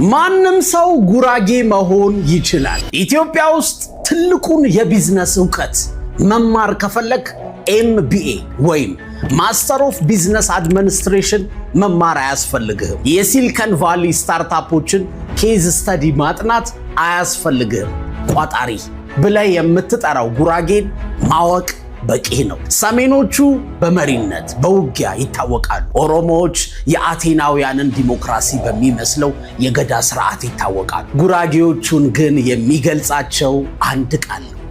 ማንም ሰው ጉራጌ መሆን ይችላል። ኢትዮጵያ ውስጥ ትልቁን የቢዝነስ ዕውቀት መማር ከፈለክ MBA ወይም ማስተር ኦፍ ቢዝነስ አድሚኒስትሬሽን መማር አያስፈልግህም። የሲሊከን ቫሊ ስታርታፖችን ኬዝ ስተዲ ማጥናት አያስፈልግህም። ቋጣሪ ብለህ የምትጠራው ጉራጌን ማወቅ በቂ ነው። ሰሜኖቹ በመሪነት በውጊያ ይታወቃሉ። ኦሮሞዎች የአቴናውያንን ዲሞክራሲ በሚመስለው የገዳ ስርዓት ይታወቃሉ። ጉራጌዎቹን ግን የሚገልጻቸው አንድ ቃል ነው፣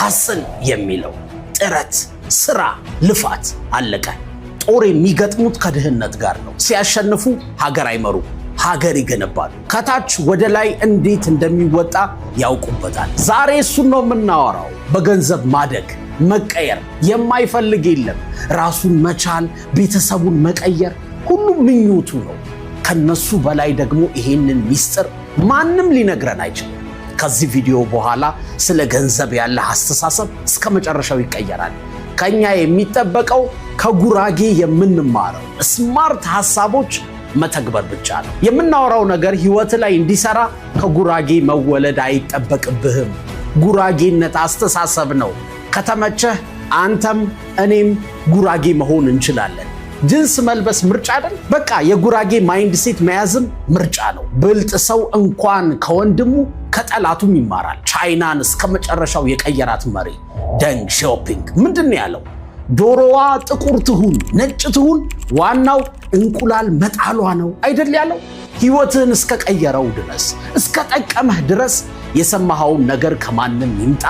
ሐስል የሚለው ጥረት፣ ስራ፣ ልፋት። አለቀ። ጦር የሚገጥሙት ከድህነት ጋር ነው። ሲያሸንፉ ሀገር አይመሩ፣ ሀገር ይገነባሉ። ከታች ወደ ላይ እንዴት እንደሚወጣ ያውቁበታል። ዛሬ እሱን ነው የምናወራው። በገንዘብ ማደግ መቀየር የማይፈልግ የለም። ራሱን መቻል፣ ቤተሰቡን መቀየር ሁሉም ምኞቱ ነው። ከነሱ በላይ ደግሞ ይሄንን ሚስጥር ማንም ሊነግረን አይችልም። ከዚህ ቪዲዮ በኋላ ስለ ገንዘብ ያለ አስተሳሰብ እስከ መጨረሻው ይቀየራል። ከኛ የሚጠበቀው ከጉራጌ የምንማረው ስማርት ሐሳቦች መተግበር ብቻ ነው። የምናወራው ነገር ህይወት ላይ እንዲሰራ ከጉራጌ መወለድ አይጠበቅብህም። ጉራጌነት አስተሳሰብ ነው። ከተመቸህ አንተም እኔም ጉራጌ መሆን እንችላለን። ጅንስ መልበስ ምርጫ አይደል? በቃ የጉራጌ ማይንድሴት መያዝም ምርጫ ነው። ብልጥ ሰው እንኳን ከወንድሙ ከጠላቱም ይማራል። ቻይናን እስከ መጨረሻው የቀየራት መሪ ደንግ ሺያኦፒንግ ምንድን ያለው? ዶሮዋ ጥቁር ትሁን ነጭ ትሁን ዋናው እንቁላል መጣሏ ነው አይደል ያለው? ህይወትህን እስከ ቀየረው ድረስ እስከ ጠቀመህ ድረስ የሰማኸውን ነገር ከማንም ይምጣ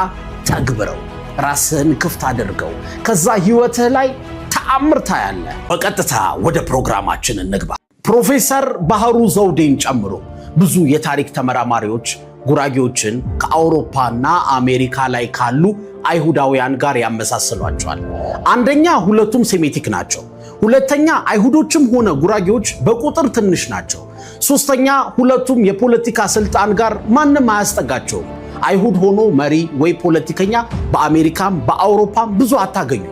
ተግብረው። ራስህን ክፍት አድርገው። ከዛ ህይወትህ ላይ ተአምር ታያለህ። በቀጥታ ወደ ፕሮግራማችን እንግባ። ፕሮፌሰር ባህሩ ዘውዴን ጨምሮ ብዙ የታሪክ ተመራማሪዎች ጉራጌዎችን ከአውሮፓና አሜሪካ ላይ ካሉ አይሁዳውያን ጋር ያመሳስሏቸዋል። አንደኛ ሁለቱም ሴሜቲክ ናቸው። ሁለተኛ አይሁዶችም ሆነ ጉራጌዎች በቁጥር ትንሽ ናቸው። ሶስተኛ ሁለቱም የፖለቲካ ስልጣን ጋር ማንም አያስጠጋቸውም። አይሁድ ሆኖ መሪ ወይ ፖለቲከኛ በአሜሪካም በአውሮፓም ብዙ አታገኙ።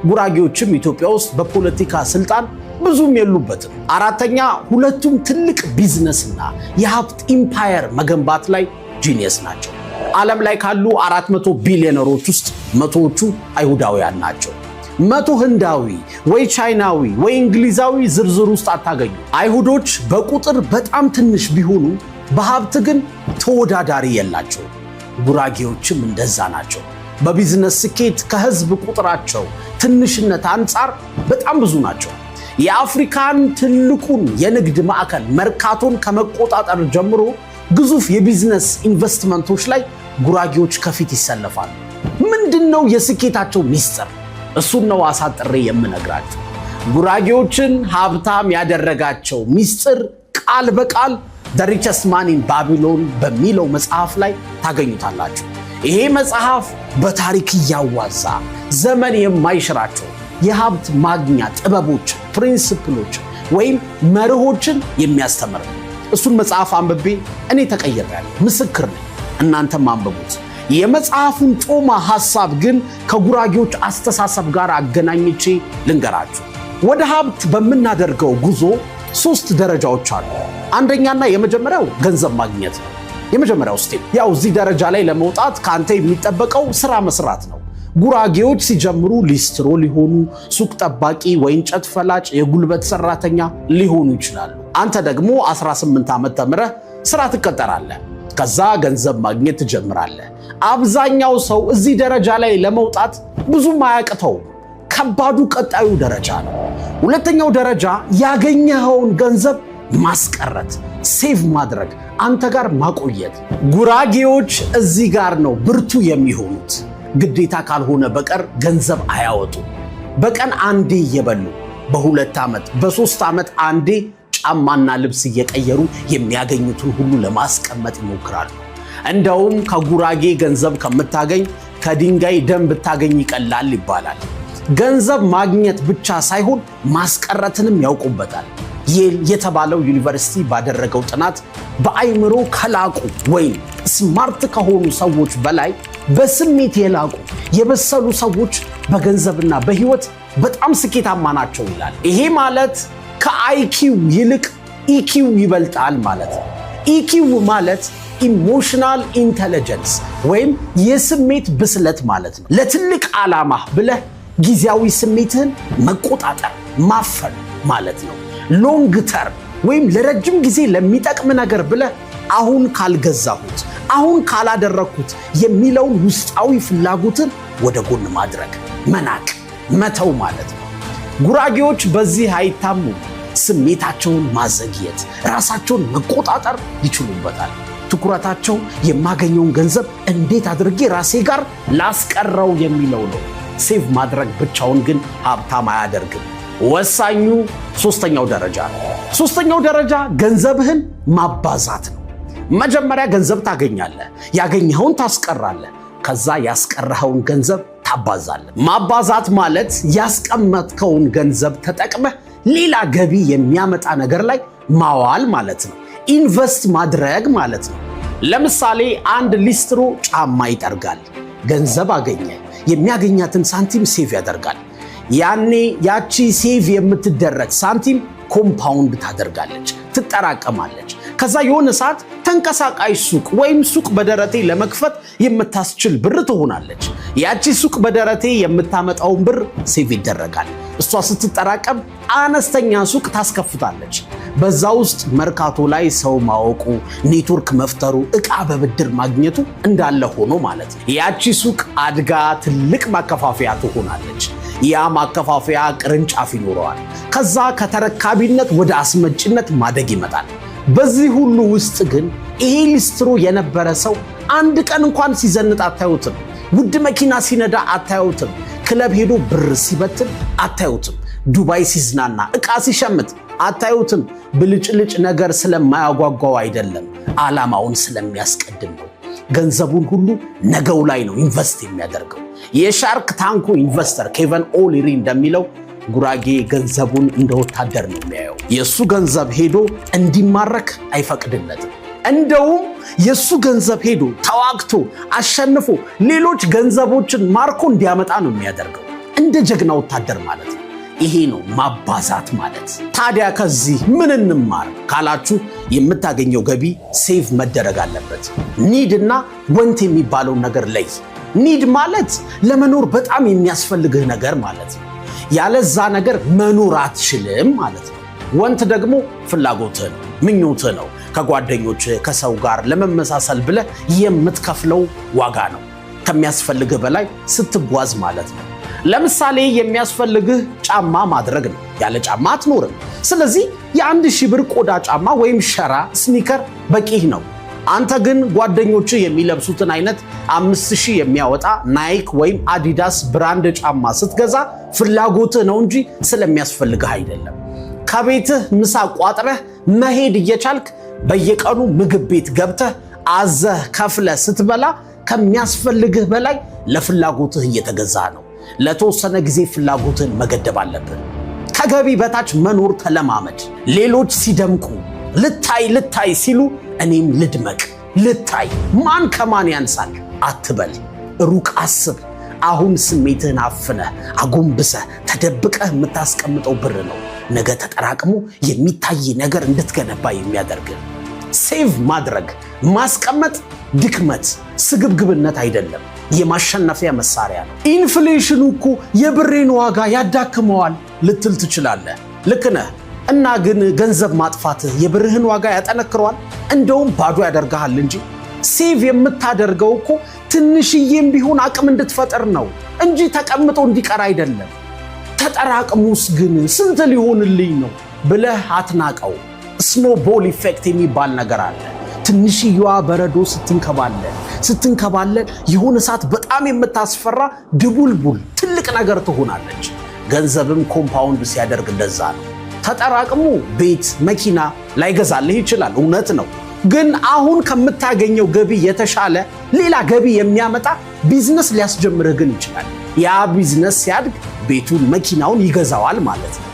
ጉራጌዎችም ኢትዮጵያ ውስጥ በፖለቲካ ስልጣን ብዙም የሉበትም። አራተኛ ሁለቱም ትልቅ ቢዝነስና የሀብት ኢምፓየር መገንባት ላይ ጂኒየስ ናቸው። ዓለም ላይ ካሉ 400 ቢሊዮነሮች ውስጥ መቶዎቹ አይሁዳውያን ናቸው። 100 ህንዳዊ ወይ ቻይናዊ ወይ እንግሊዛዊ ዝርዝር ውስጥ አታገኙ። አይሁዶች በቁጥር በጣም ትንሽ ቢሆኑ በሀብት ግን ተወዳዳሪ የላቸው። ጉራጌዎችም እንደዛ ናቸው። በቢዝነስ ስኬት ከህዝብ ቁጥራቸው ትንሽነት አንጻር በጣም ብዙ ናቸው። የአፍሪካን ትልቁን የንግድ ማዕከል መርካቶን ከመቆጣጠር ጀምሮ ግዙፍ የቢዝነስ ኢንቨስትመንቶች ላይ ጉራጌዎች ከፊት ይሰለፋሉ። ምንድነው የስኬታቸው ሚስጥር? እሱን ነው አሳጥሬ የምነግራችሁ። ጉራጌዎችን ሀብታም ያደረጋቸው ሚስጥር ቃል በቃል The Richest Man in Babylon በሚለው መጽሐፍ ላይ ታገኙታላችሁ። ይሄ መጽሐፍ በታሪክ እያዋዛ ዘመን የማይሽራቸው የሀብት ማግኛ ጥበቦች፣ ፕሪንሲፕሎች ወይም መርሆችን የሚያስተምር ነው። እሱን መጽሐፍ አንብቤ እኔ ተቀይሬያለሁ፣ ምስክር ነኝ። እናንተም አንብቡት። የመጽሐፉን ጮማ ሐሳብ ግን ከጉራጌዎች አስተሳሰብ ጋር አገናኝቼ ልንገራችሁ። ወደ ሀብት በምናደርገው ጉዞ 3 ደረጃዎች አሉ። አንደኛና የመጀመሪያው ገንዘብ ማግኘት ነው። የመጀመሪያው ስቴፕ ያው እዚህ ደረጃ ላይ ለመውጣት ካንተ የሚጠበቀው ስራ መስራት ነው። ጉራጌዎች ሲጀምሩ ሊስትሮ ሊሆኑ፣ ሱቅ ጠባቂ ወይ እንጨት ፈላጭ፣ የጉልበት ሰራተኛ ሊሆኑ ይችላሉ። አንተ ደግሞ 18 ዓመት ተምረህ ስራ ትቀጠራለህ። ከዛ ገንዘብ ማግኘት ትጀምራለህ። አብዛኛው ሰው እዚህ ደረጃ ላይ ለመውጣት ብዙም አያቅተውም። ከባዱ ቀጣዩ ደረጃ ነው። ሁለተኛው ደረጃ ያገኘኸውን ገንዘብ ማስቀረት፣ ሴቭ ማድረግ፣ አንተ ጋር ማቆየት። ጉራጌዎች እዚህ ጋር ነው ብርቱ የሚሆኑት። ግዴታ ካልሆነ በቀር ገንዘብ አያወጡ። በቀን አንዴ እየበሉ በ2 ዓመት በ3 ዓመት አንዴ ጫማና ልብስ እየቀየሩ የሚያገኙትን ሁሉ ለማስቀመጥ ይሞክራሉ። እንደውም ከጉራጌ ገንዘብ ከምታገኝ ከድንጋይ ደም ብታገኝ ይቀላል ይባላል። ገንዘብ ማግኘት ብቻ ሳይሆን ማስቀረትንም ያውቁበታል። ይል የተባለው ዩኒቨርሲቲ ባደረገው ጥናት በአይምሮ ከላቁ ወይም ስማርት ከሆኑ ሰዎች በላይ በስሜት የላቁ የበሰሉ ሰዎች በገንዘብና በህይወት በጣም ስኬታማ ናቸው ይላል። ይሄ ማለት ከአይኪው ይልቅ ኢኪው ይበልጣል ማለት ነው። ኢኪው ማለት ኢሞሽናል ኢንተለጀንስ ወይም የስሜት ብስለት ማለት ነው። ለትልቅ ዓላማ ብለህ ጊዜያዊ ስሜትህን መቆጣጠር ማፈን ማለት ነው። ሎንግ ተርም ወይም ለረጅም ጊዜ ለሚጠቅም ነገር ብለህ አሁን ካልገዛሁት፣ አሁን ካላደረኩት የሚለውን ውስጣዊ ፍላጎትን ወደ ጎን ማድረግ፣ መናቅ፣ መተው ማለት ነው። ጉራጌዎች በዚህ አይታሙም። ስሜታቸውን ማዘግየት፣ ራሳቸውን መቆጣጠር ይችሉበታል። ትኩረታቸው የማገኘውን ገንዘብ እንዴት አድርጌ ራሴ ጋር ላስቀረው የሚለው ነው። ሴቭ ማድረግ ብቻውን ግን ሀብታም አያደርግም። ወሳኙ ሶስተኛው ደረጃ ነው። ሶስተኛው ደረጃ ገንዘብህን ማባዛት ነው። መጀመሪያ ገንዘብ ታገኛለህ፣ ያገኘኸውን ታስቀራለህ፣ ከዛ ያስቀረኸውን ገንዘብ ታባዛለህ። ማባዛት ማለት ያስቀመጥከውን ገንዘብ ተጠቅመህ ሌላ ገቢ የሚያመጣ ነገር ላይ ማዋል ማለት ነው። ኢንቨስት ማድረግ ማለት ነው። ለምሳሌ አንድ ሊስትሮ ጫማ ይጠርጋል፣ ገንዘብ አገኘ፣ የሚያገኛትን ሳንቲም ሴቭ ያደርጋል። ያኔ ያቺ ሴቭ የምትደረግ ሳንቲም ኮምፓውንድ ታደርጋለች፣ ትጠራቀማለች። ከዛ የሆነ ሰዓት ተንቀሳቃሽ ሱቅ ወይም ሱቅ በደረቴ ለመክፈት የምታስችል ብር ትሆናለች። ያቺ ሱቅ በደረቴ የምታመጣውን ብር ሴቭ ይደረጋል። እሷ ስትጠራቀም አነስተኛ ሱቅ ታስከፍታለች። በዛ ውስጥ መርካቶ ላይ ሰው ማወቁ፣ ኔትወርክ መፍጠሩ፣ ዕቃ በብድር ማግኘቱ እንዳለ ሆኖ ማለት ነው። ያቺ ሱቅ አድጋ ትልቅ ማከፋፈያ ትሆናለች። ያ ማከፋፈያ ቅርንጫፍ ይኖረዋል። ከዛ ከተረካቢነት ወደ አስመጭነት ማደግ ይመጣል። በዚህ ሁሉ ውስጥ ግን ይሄ ሊስትሮ የነበረ ሰው አንድ ቀን እንኳን ሲዘንጥ አታዩትም። ውድ መኪና ሲነዳ አታዩትም። ክለብ ሄዶ ብር ሲበትን አታዩትም። ዱባይ ሲዝናና ዕቃ ሲሸምት አታዩትም። ብልጭልጭ ነገር ስለማያጓጓው አይደለም፣ ዓላማውን ስለሚያስቀድም ነው። ገንዘቡን ሁሉ ነገው ላይ ነው ኢንቨስት የሚያደርገው። የሻርክ ታንኩ ኢንቨስተር ኬቨን ኦሊሪ እንደሚለው ጉራጌ ገንዘቡን እንደ ወታደር ነው የሚያየው። የሱ ገንዘብ ሄዶ እንዲማረክ አይፈቅድለትም። እንደውም የሱ ገንዘብ ሄዶ ተዋግቶ አሸንፎ ሌሎች ገንዘቦችን ማርኮ እንዲያመጣ ነው የሚያደርገው። እንደ ጀግና ወታደር ማለት ነው። ይሄ ነው ማባዛት ማለት። ታዲያ ከዚህ ምን እንማር ካላችሁ የምታገኘው ገቢ ሴቭ መደረግ አለበት። ኒድ እና ወንት የሚባለውን ነገር ለይ። ኒድ ማለት ለመኖር በጣም የሚያስፈልግህ ነገር ማለት ነው። ያለዛ ነገር መኖር አትችልም ማለት ነው። ወንት ደግሞ ፍላጎትህ ነው፣ ምኞትህ ነው። ከጓደኞችህ ከሰው ጋር ለመመሳሰል ብለህ የምትከፍለው ዋጋ ነው። ከሚያስፈልግህ በላይ ስትጓዝ ማለት ነው። ለምሳሌ የሚያስፈልግህ ጫማ ማድረግ ነው። ያለ ጫማ አትኖርም። ስለዚህ የ1000 ብር ቆዳ ጫማ ወይም ሸራ ስኒከር በቂህ ነው። አንተ ግን ጓደኞችህ የሚለብሱትን አይነት 5000 የሚያወጣ ናይክ ወይም አዲዳስ ብራንድ ጫማ ስትገዛ ፍላጎትህ ነው እንጂ ስለሚያስፈልግህ አይደለም። ከቤትህ ምሳ ቋጥረህ መሄድ እየቻልክ በየቀኑ ምግብ ቤት ገብተህ አዘህ ከፍለህ ስትበላ ከሚያስፈልግህ በላይ ለፍላጎትህ እየተገዛ ነው። ለተወሰነ ጊዜ ፍላጎትህን መገደብ አለብን። ከገቢ በታች መኖር ተለማመድ። ሌሎች ሲደምቁ ልታይ ሲሉ እኔም ልድመቅ፣ ልታይ፣ ማን ከማን ያንሳል አትበል። ሩቅ አስብ። አሁን ስሜትህን አፍነህ አጎንብሰህ ተደብቀህ የምታስቀምጠው ብር ነው ነገ ተጠራቅሞ የሚታይ ነገር እንድትገነባ የሚያደርግ። ሴቭ ማድረግ ማስቀመጥ ድክመት፣ ስግብግብነት አይደለም፣ የማሸነፊያ መሳሪያ ነው። ኢንፍሌሽኑ እኮ የብሬን ዋጋ ያዳክመዋል ልትል ትችላለህ። ልክ ነህ። እና ግን ገንዘብ ማጥፋትህ የብርህን ዋጋ ያጠነክረዋል? እንደውም ባዶ ያደርግሃል እንጂ። ሴቭ የምታደርገው እኮ ትንሽዬም ቢሆን አቅም እንድትፈጥር ነው እንጂ ተቀምጦ እንዲቀር አይደለም። ተጠራቅሙስ ግን ስንት ሊሆንልኝ ነው ብለህ አትናቀው። ስኖቦል ኢፌክት የሚባል ነገር አለ። ትንሽዬዋ በረዶ ስትንከባለል የሆነ ሰዓት በጣም የምታስፈራ ድቡልቡል ትልቅ ነገር ትሆናለች። ገንዘብም ኮምፓውንድ ሲያደርግ እንደዛ ነው። ተጠራቅሙ ቤት መኪና ላይገዛልህ ይችላል፣ እውነት ነው። ግን አሁን ከምታገኘው ገቢ የተሻለ ሌላ ገቢ የሚያመጣ ቢዝነስ ሊያስጀምርህ ግን ይችላል። ያ ቢዝነስ ሲያድግ ቤቱን መኪናውን ይገዛዋል ማለት ነው።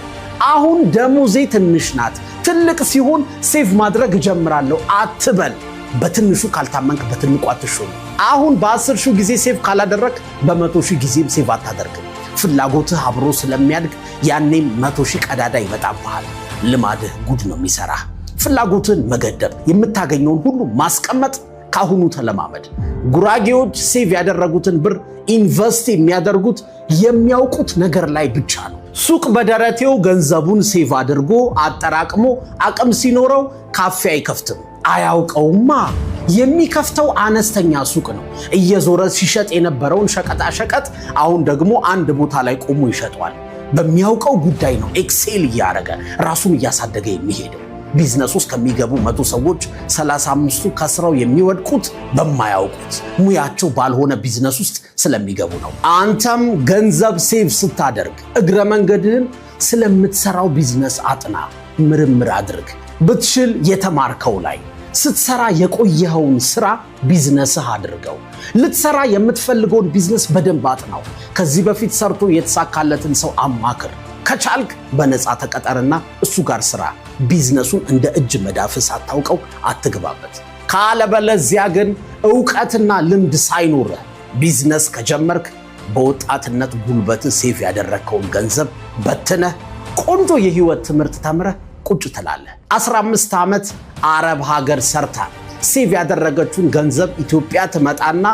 አሁን ደሞዜ ትንሽ ናት፣ ትልቅ ሲሆን ሴቭ ማድረግ እጀምራለሁ አትበል። በትንሹ ካልታመንክ በትልቁ አትሾም። አሁን በ10 ሺህ ጊዜ ሴቭ ካላደረግ በ100 ሺህ ጊዜም ሴቭ አታደርግም። ፍላጎትህ አብሮ ስለሚያድግ ያኔም 100 ሺህ ቀዳዳ ይመጣብሃል። ልማድህ ጉድ ነው የሚሰራ። ፍላጎትን መገደብ፣ የምታገኘውን ሁሉ ማስቀመጥ ካሁኑ ተለማመድ። ጉራጌዎች ሴቭ ያደረጉትን ብር ኢንቨስት የሚያደርጉት የሚያውቁት ነገር ላይ ብቻ ነው። ሱቅ በደረቴው ገንዘቡን ሴቭ አድርጎ አጠራቅሞ አቅም ሲኖረው ካፌ አይከፍትም። አያውቀውማ። የሚከፍተው አነስተኛ ሱቅ ነው። እየዞረ ሲሸጥ የነበረውን ሸቀጣሸቀጥ አሁን ደግሞ አንድ ቦታ ላይ ቆሞ ይሸጧል። በሚያውቀው ጉዳይ ነው ኤክሴል እያደረገ ራሱን እያሳደገ የሚሄደው። ቢዝነስ ውስጥ ከሚገቡ 100 ሰዎች 35ቱ ከስራው የሚወድቁት በማያውቁት ሙያቸው ባልሆነ ቢዝነስ ውስጥ ስለሚገቡ ነው። አንተም ገንዘብ ሴቭ ስታደርግ እግረ መንገድህን ስለምትሰራው ቢዝነስ አጥና፣ ምርምር አድርግ። ብትችል የተማርከው ላይ ስትሰራ የቆየኸውን ስራ ቢዝነስህ አድርገው። ልትሰራ የምትፈልገውን ቢዝነስ በደንብ አጥናው። ከዚህ በፊት ሰርቶ የተሳካለትን ሰው አማክር። ከቻልክ በነፃ ተቀጠርና እሱ ጋር ስራ። ቢዝነሱን እንደ እጅ መዳፍ ሳታውቀው አትግባበት። ካለበለዚያ ግን ዕውቀትና ልምድ ሳይኖርህ ቢዝነስ ከጀመርክ በወጣትነት ጉልበት ሴቭ ያደረግከውን ገንዘብ በትነህ ቆንጆ የህይወት ትምህርት ተምረህ ቁጭ ትላለህ። 15 ዓመት አረብ ሀገር ሰርታ ሴቭ ያደረገችውን ገንዘብ ኢትዮጵያ ትመጣና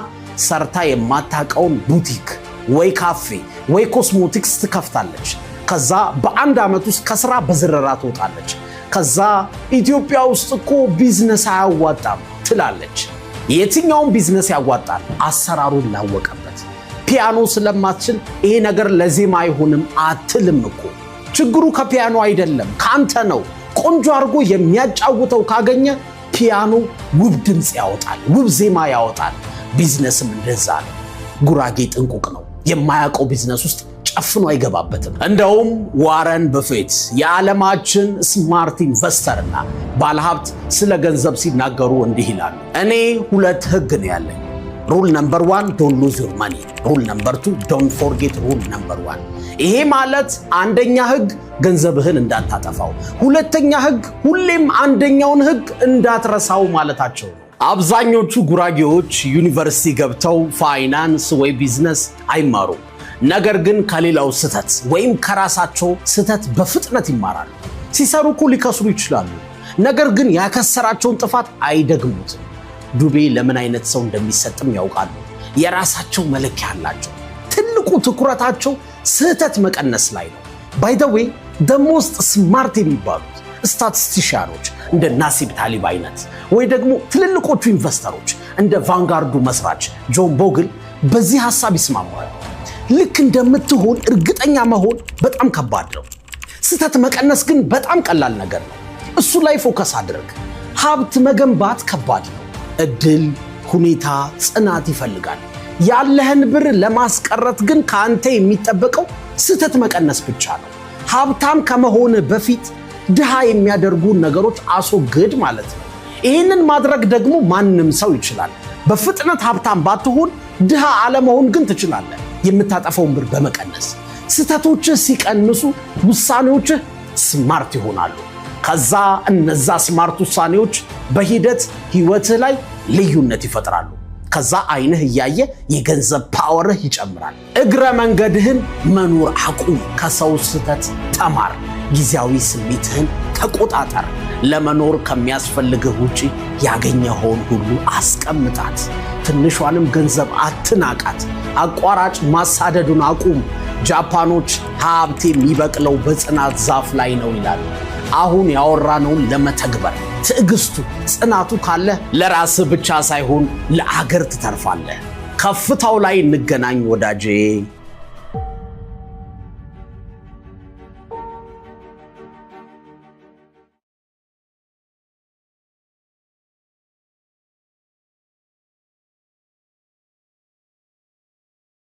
ሰርታ የማታውቀውን ቡቲክ ወይ ካፌ ወይ ኮስሞቲክስ ትከፍታለች። ከዛ በአንድ ዓመት ውስጥ ከስራ በዝረራ ትወጣለች። ከዛ ኢትዮጵያ ውስጥ እኮ ቢዝነስ አያዋጣም ትላለች። የትኛውን ቢዝነስ ያዋጣል? አሰራሩን ላወቀበት። ፒያኖ ስለማትችል ይሄ ነገር ለዜማ አይሆንም አትልም እኮ። ችግሩ ከፒያኖ አይደለም ካንተ ነው። ቆንጆ አድርጎ የሚያጫውተው ካገኘ ፒያኖ ውብ ድምፅ ያወጣል፣ ውብ ዜማ ያወጣል። ቢዝነስም እንደዛ ነው። ጉራጌ ጥንቁቅ ነው። የማያውቀው ቢዝነስ ውስጥ ጨፍኖ አይገባበትም። እንደውም ዋረን በፌት የዓለማችን ስማርት ኢንቨስተርና ባለሀብት ስለ ገንዘብ ሲናገሩ እንዲህ ይላሉ። እኔ 2 ህግ ነው ያለኝ። ሩል ነምበር 1 ዶንት ሉዝ ዩር ማኒ፣ ሩል ነምበር 2 ዶንት ፎርጌት ሩል ነምበር 1። ይሄ ማለት አንደኛ ህግ ገንዘብህን እንዳታጠፋው፣ ሁለተኛ ህግ ሁሌም አንደኛውን ህግ እንዳትረሳው ማለታቸው ነው። አብዛኞቹ ጉራጌዎች ዩኒቨርሲቲ ገብተው ፋይናንስ ወይ ቢዝነስ አይማሩም። ነገር ግን ከሌላው ስህተት ወይም ከራሳቸው ስህተት በፍጥነት ይማራሉ። ሲሰሩ እኮ ሊከስሩ ይችላሉ። ነገር ግን ያከሰራቸውን ጥፋት አይደግሙትም። ዱቤ ለምን አይነት ሰው እንደሚሰጥም ያውቃሉ። የራሳቸው መለኪያ አላቸው። ትልቁ ትኩረታቸው ስህተት መቀነስ ላይ ነው። ባይ ዘ ዌይ ሞስት ስማርት የሚባሉት ስታቲስቲሻኖች እንደ ናሲብ ታሊብ አይነት ወይ ደግሞ ትልልቆቹ ኢንቨስተሮች እንደ ቫንጋርዱ መስራች ጆን ቦግል በዚህ ሐሳብ ይስማማሉ። ልክ እንደምትሆን እርግጠኛ መሆን በጣም ከባድ ነው። ስህተት መቀነስ ግን በጣም ቀላል ነገር ነው። እሱ ላይ ፎከስ አድርግ። ሀብት መገንባት ከባድ ነው። እድል፣ ሁኔታ፣ ጽናት ይፈልጋል። ያለህን ብር ለማስቀረት ግን ከአንተ የሚጠበቀው ስህተት መቀነስ ብቻ ነው። ሀብታም ከመሆን በፊት ድሃ የሚያደርጉ ነገሮች አስወግድ ማለት ነው። ይህንን ማድረግ ደግሞ ማንም ሰው ይችላል። በፍጥነት ሀብታም ባትሆን ድሃ አለመሆን ግን ትችላለህ። የምታጠፋውን ብር በመቀነስ ስህተቶችህ ሲቀንሱ ውሳኔዎችህ ስማርት ይሆናሉ። ከዛ እነዛ ስማርት ውሳኔዎች በሂደት ህይወትህ ላይ ልዩነት ይፈጥራሉ። ከዛ አይንህ እያየ የገንዘብ ፓወርህ ይጨምራል። እግረ መንገድህን መኖር አቁም። ከሰው ስህተት ተማር። ጊዜያዊ ስሜትህን ተቆጣጠር። ለመኖር ከሚያስፈልግህ ውጪ ያገኘኸውን ሁሉ አስቀምጣት። ትንሿንም ገንዘብ አትናቃት። አቋራጭ ማሳደዱን አቁም። ጃፓኖች ሀብት የሚበቅለው በጽናት ዛፍ ላይ ነው ይላሉ። አሁን ያወራነውን ለመተግበር ትዕግስቱ፣ ጽናቱ ካለ ለራስህ ብቻ ሳይሆን ለአገር ትተርፋለህ። ከፍታው ላይ እንገናኝ ወዳጄ።